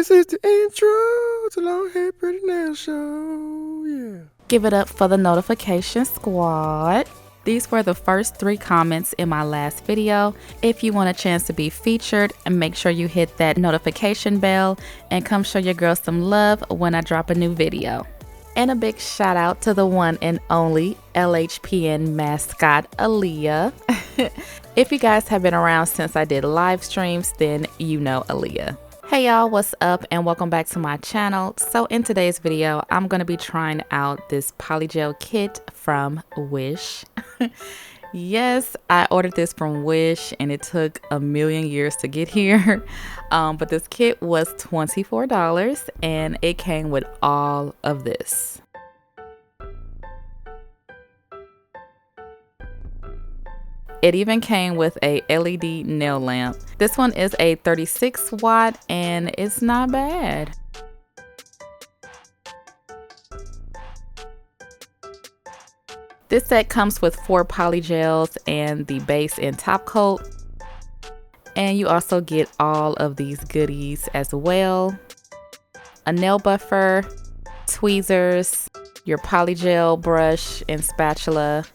This is the intro to Long Hair Pretty Nail Show. Yeah. Give it up for the notification squad. These were the first 3 comments in my last video. If you want a chance to be featured, make sure you hit that notification bell and come show your girl some love when I drop a new video. And a big shout out to the one and only LHPN mascot Aaliyah. If you guys have been around since I did live streams, then you know Aaliyah. Hey y'all, what's up and welcome back to my channel. So in today's video, I'm going to be trying out this Polygel kit from Wish. Yes, I ordered this from Wish and it took a million years to get here. But this kit was $24 and it came with all of this. It even came with a LED nail lamp. This one is a 36 watt and it's not bad. This set comes with 4 polygels and the base and top coat. And you also get all of these goodies as well. A nail buffer, tweezers, your polygel brush and spatula,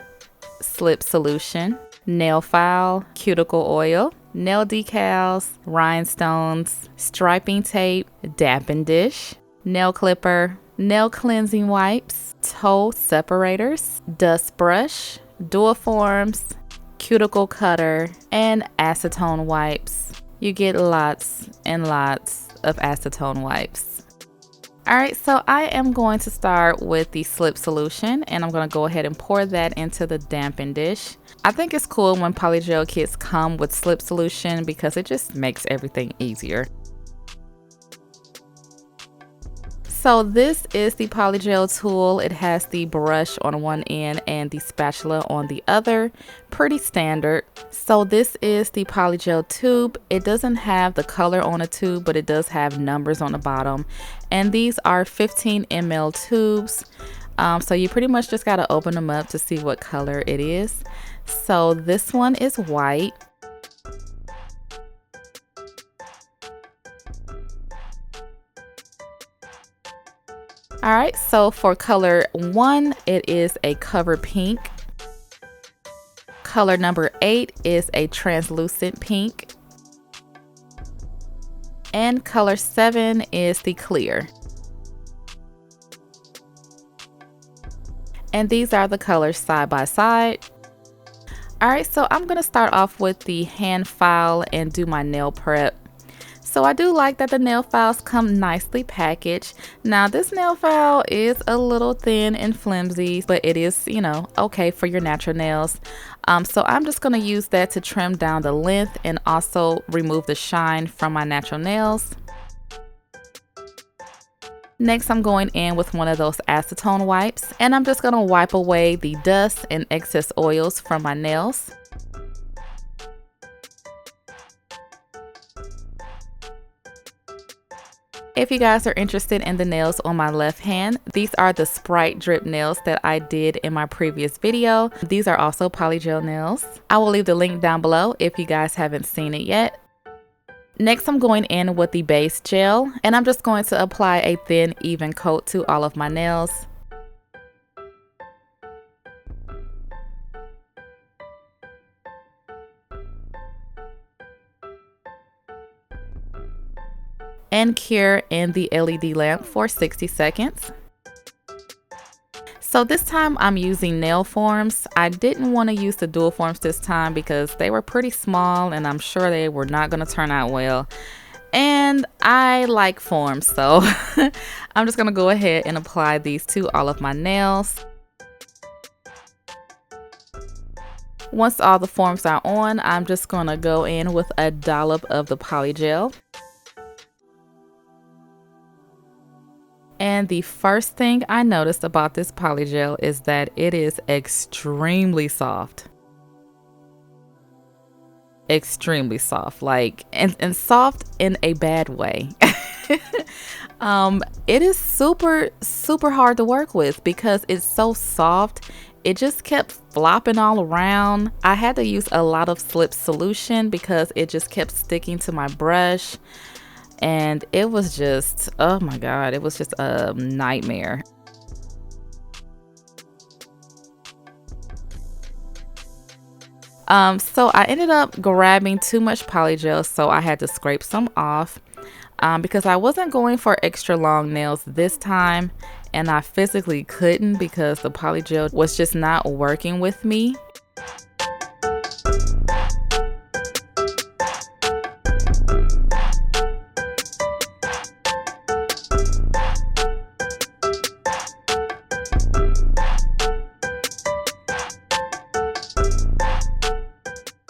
slip solution, nail file, cuticle oil, nail decals, rhinestones, striping tape, dapping dish, nail clipper, nail cleansing wipes, toe separators, dust brush, dual forms, cuticle cutter, and acetone wipes. You get lots and lots of acetone wipes. Alright, so I am going to start with the slip solution and I'm going to go ahead and pour that into the dampen dish. I think it's cool when polygel kits come with slip solution because it just makes everything easier. So this is the polygel tool. It has the brush on one end and the spatula on the other. Pretty standard. So this is the polygel tube. It doesn't have the color on the tube, but it does have numbers on the bottom. And these are 15 ml tubes. So you pretty much just got to open them up to see what color it is. So this one is white. Alright, so for color 1, it is a cover pink. Color number 8 is a translucent pink. And color 7 is the clear. And these are the colors side by side. Alright, so I'm going to start off with the hand file and do my nail prep. So I do like that the nail files come nicely packaged. Now this nail file is a little thin and flimsy, but it is, you know, okay for your natural nails. So I'm just going to use that to trim down the length and also remove the shine from my natural nails. Next, I'm going in with one of those acetone wipes and I'm just going to wipe away the dust and excess oils from my nails. If you guys are interested in the nails on my left hand, these are the Sprite drip nails that I did in my previous video. These are also polygel nails. I will leave the link down below if you guys haven't seen it yet. Next, I'm going in with the base gel and I'm just going to apply a thin, even coat to all of my nails. And cure in the LED lamp for 60 seconds. So this time I'm using nail forms. I didn't want to use the dual forms this time because they were pretty small and I'm sure they were not going to turn out well. And I like forms, so I'm just going to go ahead and apply these to all of my nails. Once all the forms are on, I'm just going to go in with a dollop of the polygel. And the first thing I noticed about this polygel is that it is extremely soft. Extremely soft, like, and soft in a bad way. It is super hard to work with because it's so soft. It just kept flopping all around. I had to use a lot of slip solution because it just kept sticking to my brush. and it was just, oh my God, it was just a nightmare. So I ended up grabbing too much polygel, so I had to scrape some off because I wasn't going for extra long nails this time, and I physically couldn't because the polygel was just not working with me.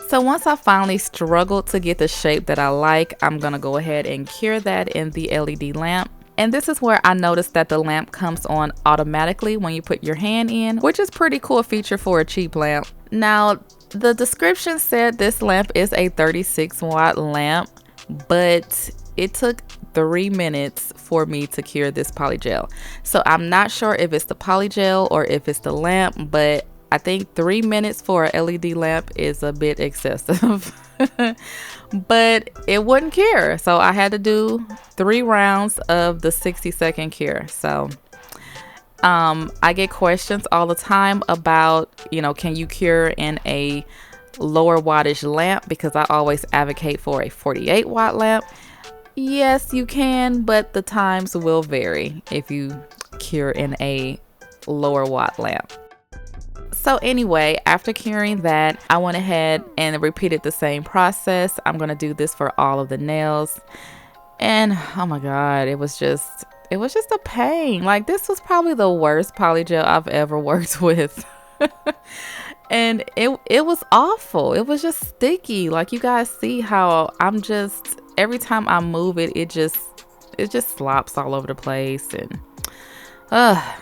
So once I finally struggled to get the shape that I like, I'm gonna go ahead and cure that in the LED lamp. And this is where I noticed that the lamp comes on automatically when you put your hand in, which is pretty cool feature for a cheap lamp. Now, the description said this lamp is a 36-watt lamp, but it took 3 minutes for me to cure this polygel. So I'm not sure if it's the polygel or if it's the lamp, but I think 3 minutes for a LED lamp is a bit excessive. But it wouldn't cure, so I had to do 3 rounds of the 60-second cure. So I get questions all the time about, can you cure in a lower wattage lamp, because I always advocate for a 48-watt lamp. Yes, you can, but the times will vary if you cure in a lower watt lamp. So anyway, after curing that, I went ahead and repeated the same process. I'm going to do this for all of the nails. And oh my God, it was just a pain. Like, this was probably the worst polygel I've ever worked with. And it was awful. It was just sticky. Like, you guys see how I'm just, every time I move it, it just slops all over the place. And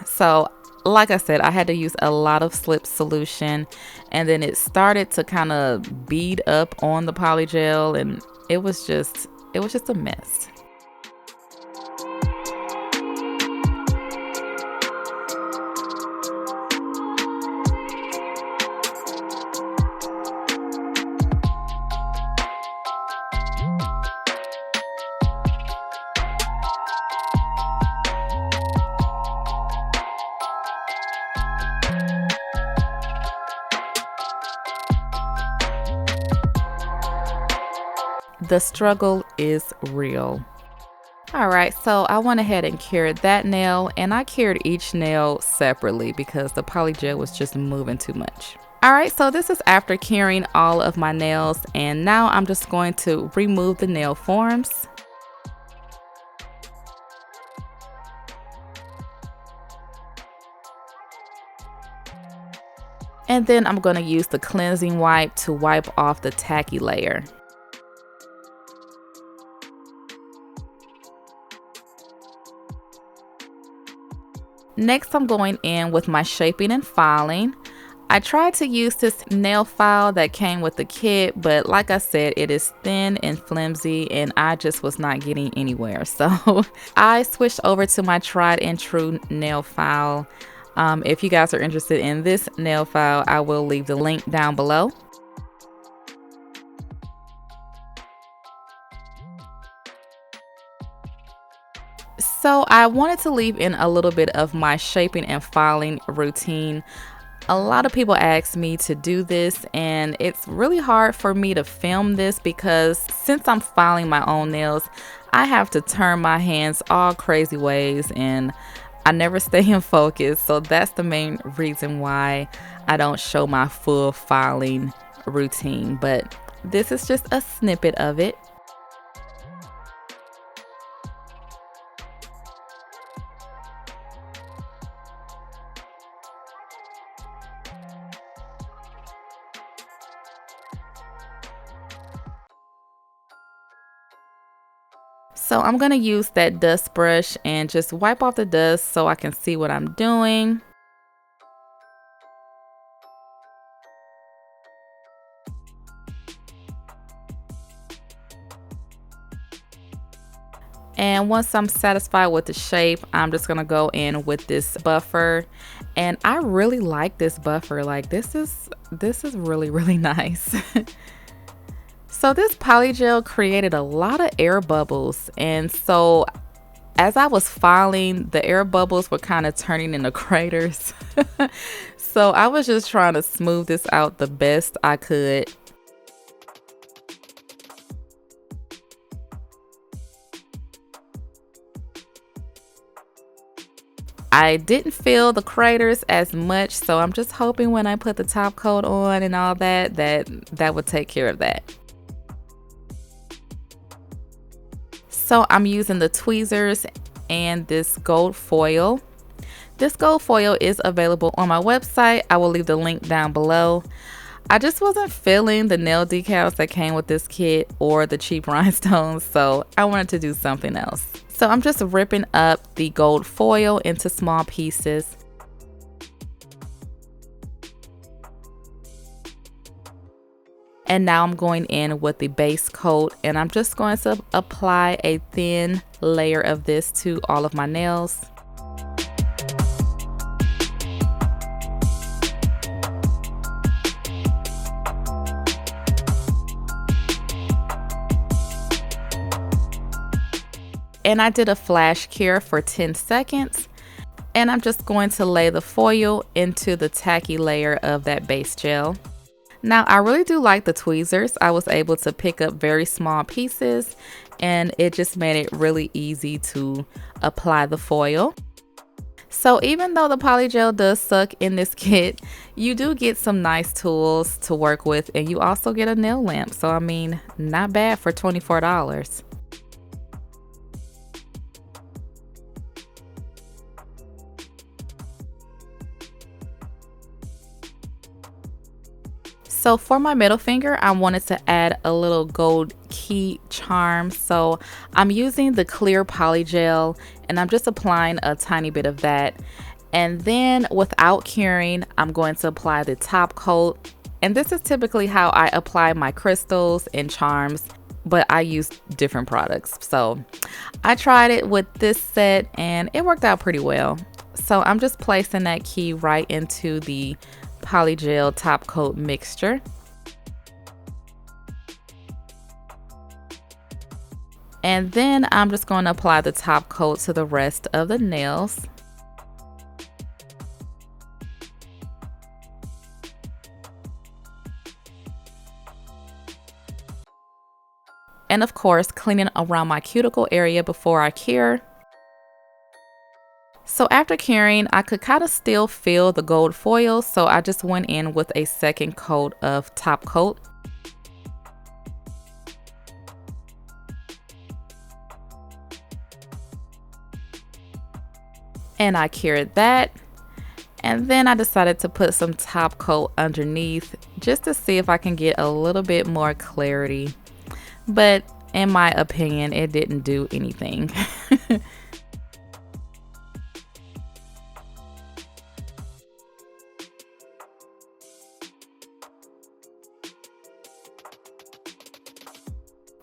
so like I said, I had to use a lot of slip solution, and then it started to kind of bead up on the polygel, and it was just a mess. The struggle is real. All right, so I went ahead and cured that nail, and I cured each nail separately because the polygel was just moving too much. All right, so this is after curing all of my nails, and now I'm just going to remove the nail forms. And then I'm going to use the cleansing wipe to wipe off the tacky layer. Next, I'm going in with my shaping and filing. I tried to use this nail file that came with the kit, but like I said, it is thin and flimsy, and I just was not getting anywhere. So I switched over to my tried and true nail file. If you guys are interested in this nail file, I will leave the link down below. So I wanted to leave in a little bit of my shaping and filing routine. A lot of people ask me to do this, and it's really hard for me to film this because since I'm filing my own nails, I have to turn my hands all crazy ways and I never stay in focus. So that's the main reason why I don't show my full filing routine, but this is just a snippet of it. So I'm going to use that dust brush and just wipe off the dust so I can see what I'm doing. And once I'm satisfied with the shape, I'm just going to go in with this buffer. And I really like this buffer. Like, this is really, really nice. So this polygel created a lot of air bubbles, and so as I was filing, the air bubbles were kind of turning into craters. So I was just trying to smooth this out the best I could. I didn't feel the craters as much, so I'm just hoping when I put the top coat on and all that, that would take care of that. So I'm using the tweezers and this gold foil. This gold foil is available on my website. I will leave the link down below. I just wasn't feeling the nail decals that came with this kit or the cheap rhinestones, so I wanted to do something else. So I'm just ripping up the gold foil into small pieces. And now I'm going in with the base coat, and I'm just going to apply a thin layer of this to all of my nails. And I did a flash cure for 10 seconds. And I'm just going to lay the foil into the tacky layer of that base gel. Now, I really do like the tweezers. I was able to pick up very small pieces, and it just made it really easy to apply the foil. So even though the polygel does suck in this kit, you do get some nice tools to work with, and you also get a nail lamp. So I mean, not bad for $24. So for my middle finger, I wanted to add a little gold key charm. So I'm using the clear polygel, and I'm just applying a tiny bit of that. And then without curing, I'm going to apply the top coat. And this is typically how I apply my crystals and charms, but I use different products. So I tried it with this set and it worked out pretty well. So I'm just placing that key right into the polygel top coat mixture. And then I'm just going to apply the top coat to the rest of the nails. And of course, cleaning around my cuticle area before I cure. So after curing, I could kind of still feel the gold foil, so I just went in with a second coat of top coat. And I cured that. And then I decided to put some top coat underneath just to see if I can get a little bit more clarity. But in my opinion, it didn't do anything.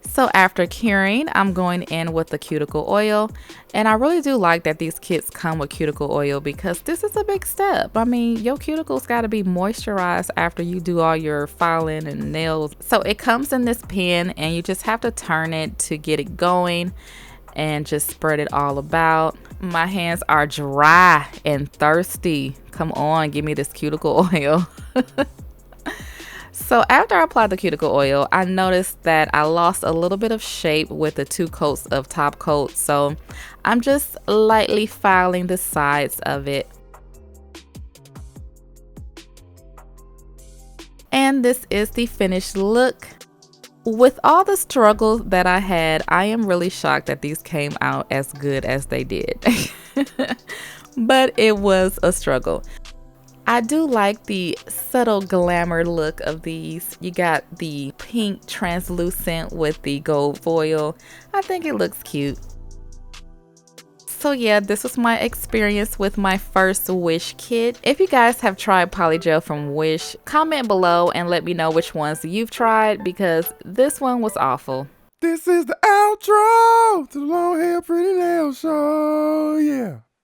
So after curing, I'm going in with the cuticle oil, and I really do like that these kits come with cuticle oil because this is a big step. I mean, your cuticles got to be moisturized after you do all your filing and nails. So it comes in this pen, and you just have to turn it to get it going and just spread it all about. My hands are dry and thirsty. Come on, give me this cuticle oil. So after I applied the cuticle oil, I noticed that I lost a little bit of shape with the 2 coats of top coat. So I'm just lightly filing the sides of it. And this is the finished look. With all the struggles that I had, I am really shocked that these came out as good as they did. But it was a struggle. I do like the subtle glamour look of these. You got the pink translucent with the gold foil. I think it looks cute. So yeah, this was my experience with my first Wish kit. If you guys have tried polygel from Wish, comment below and let me know which ones you've tried because this one was awful. This is the outro to the Long Hair Pretty Nail Show, yeah.